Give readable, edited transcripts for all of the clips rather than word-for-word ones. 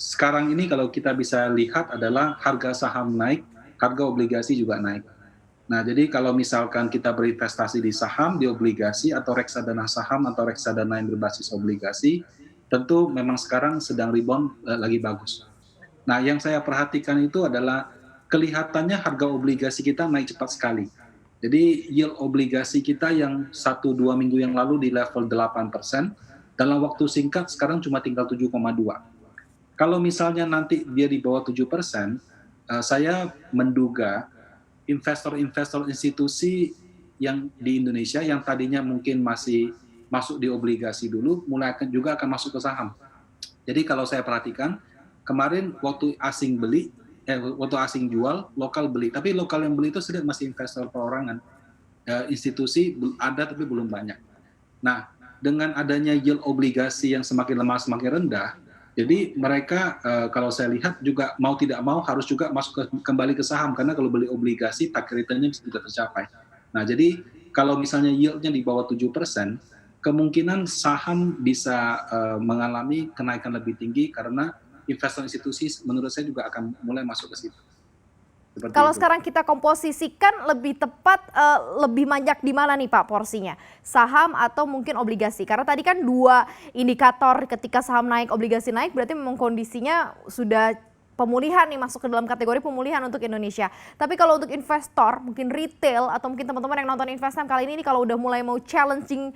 sekarang ini kalau kita bisa lihat adalah harga saham naik, harga obligasi juga naik. Nah, jadi kalau misalkan kita berinvestasi di saham, di obligasi, atau reksadana saham atau reksadana yang berbasis obligasi, tentu memang sekarang sedang rebound lagi bagus. Nah, yang saya perhatikan itu adalah kelihatannya harga obligasi kita naik cepat sekali. Jadi yield obligasi kita yang 1-2 minggu yang lalu di level 8%, dalam waktu singkat sekarang cuma tinggal 7,2. Kalau misalnya nanti dia di bawah 7%, saya menduga investor-investor institusi yang di Indonesia yang tadinya mungkin masih masuk di obligasi dulu, mulai juga akan masuk ke saham. Jadi kalau saya perhatikan, kemarin waktu asing jual, lokal beli. Tapi lokal yang beli itu sudah masih investor perorangan. Institusi ada tapi belum banyak. Nah, dengan adanya yield obligasi yang semakin lemah, semakin rendah, jadi mereka kalau saya lihat juga mau tidak mau harus juga masuk kembali ke saham, karena kalau beli obligasi target return-nya tidak tercapai. Nah, jadi kalau misalnya yield-nya di bawah 7%, kemungkinan saham bisa mengalami kenaikan lebih tinggi karena investor institusi menurut saya juga akan mulai masuk ke situ. Seperti Kalau itu. sekarang kita komposisikan lebih tepat, lebih banyak di mana nih Pak porsinya? Saham atau mungkin obligasi? Karena tadi kan 2 indikator ketika saham naik, obligasi naik, berarti memang kondisinya sudah pemulihan nih, masuk ke dalam kategori pemulihan untuk Indonesia. Tapi kalau untuk investor, mungkin retail atau mungkin teman-teman yang nonton Investame kali ini kalau udah mulai mau challenging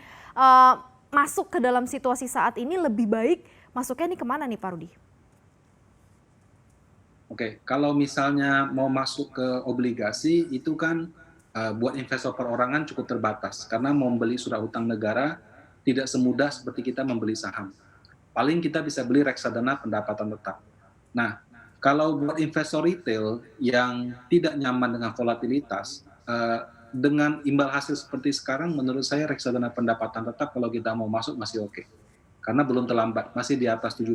masuk ke dalam situasi saat ini, lebih baik masuknya nih kemana nih Pak Rudi? Oke, kalau misalnya mau masuk ke obligasi itu kan buat investor perorangan cukup terbatas karena membeli surat utang negara tidak semudah seperti kita membeli saham. Paling kita bisa beli reksadana pendapatan tetap. Nah, kalau buat investor retail yang tidak nyaman dengan volatilitas, dengan imbal hasil seperti sekarang, menurut saya reksadana pendapatan tetap kalau kita mau masuk masih oke. Karena belum terlambat, masih di atas 7%.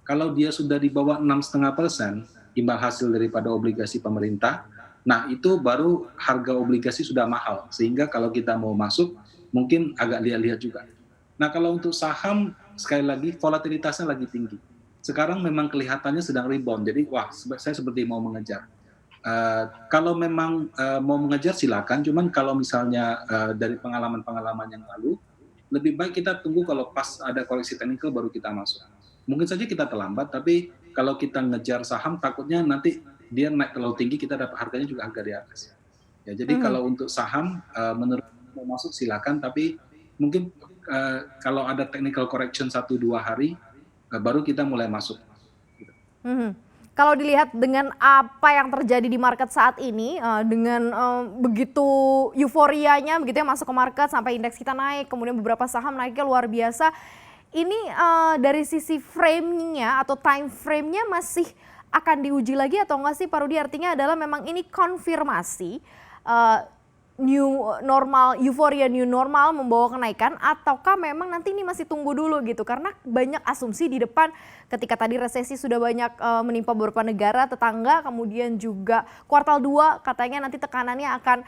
Kalau dia sudah di bawah 6,5% imbal hasil daripada obligasi pemerintah, nah itu baru harga obligasi sudah mahal. Sehingga kalau kita mau masuk, mungkin agak lihat-lihat juga. Nah, kalau untuk saham, sekali lagi volatilitasnya lagi tinggi. Sekarang memang kelihatannya sedang rebound, jadi wah saya seperti mau mengejar. Kalau memang mau mengejar silakan, cuman kalau misalnya dari pengalaman-pengalaman yang lalu, lebih baik kita tunggu kalau pas ada koreksi teknikal baru kita masuk. Mungkin saja kita terlambat, tapi kalau kita ngejar saham takutnya nanti dia naik terlalu tinggi, kita dapat harganya juga agak di atas. Ya, jadi kalau untuk saham menurut mau masuk silakan, tapi mungkin kalau ada technical correction 1-2 hari baru kita mulai masuk. Kalau dilihat dengan apa yang terjadi di market saat ini, dengan begitu euforianya begitu ya masuk ke market sampai indeks kita naik, kemudian beberapa saham naiknya luar biasa. Ini dari sisi frame-nya atau time frame-nya masih akan diuji lagi atau enggak sih Pak Rudi? Artinya adalah memang ini konfirmasi new normal, euforia new normal membawa kenaikan, ataukah memang nanti ini masih tunggu dulu gitu? Karena banyak asumsi di depan ketika tadi resesi sudah banyak menimpa beberapa negara tetangga, kemudian juga kuartal 2 katanya nanti tekanannya akan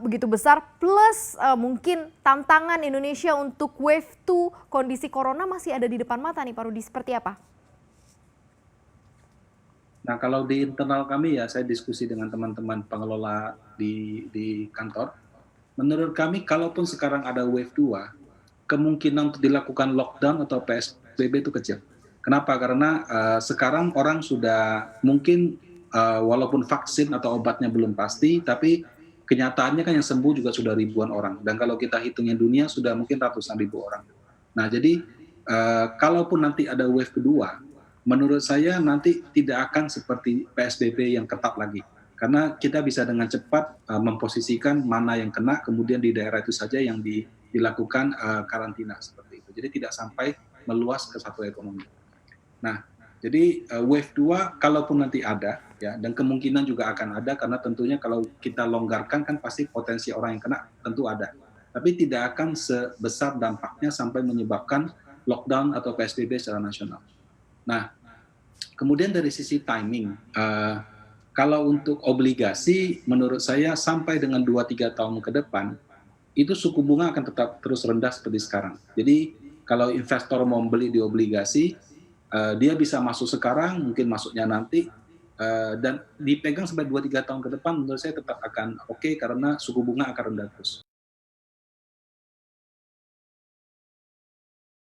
begitu besar, plus mungkin tantangan Indonesia untuk wave 2 kondisi corona masih ada di depan mata nih Pak Rudi, seperti apa? Nah, kalau di internal kami ya, saya diskusi dengan teman-teman pengelola di kantor. Menurut kami, kalaupun sekarang ada wave 2, kemungkinan untuk dilakukan lockdown atau PSBB itu kecil. Kenapa? Karena sekarang orang sudah mungkin walaupun vaksin atau obatnya belum pasti, tapi kenyataannya kan yang sembuh juga sudah ribuan orang. Dan kalau kita hitungnya dunia sudah mungkin ratusan ribu orang. Nah, jadi kalaupun nanti ada wave kedua, menurut saya nanti tidak akan seperti PSBB yang ketat lagi. Karena kita bisa dengan cepat memposisikan mana yang kena, kemudian di daerah itu saja yang dilakukan karantina seperti itu. Jadi tidak sampai meluas ke satu ekonomi. Nah, jadi wave 2 kalaupun nanti ada, ya, dan kemungkinan juga akan ada, karena tentunya kalau kita longgarkan kan pasti potensi orang yang kena tentu ada. Tapi tidak akan sebesar dampaknya sampai menyebabkan lockdown atau PSBB secara nasional. Nah, kemudian dari sisi timing, kalau untuk obligasi menurut saya sampai dengan 2-3 tahun ke depan, itu suku bunga akan tetap terus rendah seperti sekarang. Jadi kalau investor mau beli di obligasi, Dia bisa masuk sekarang, mungkin masuknya nanti, dan dipegang sampai 2-3 tahun ke depan menurut saya tetap akan oke karena suku bunga akan rendah terus.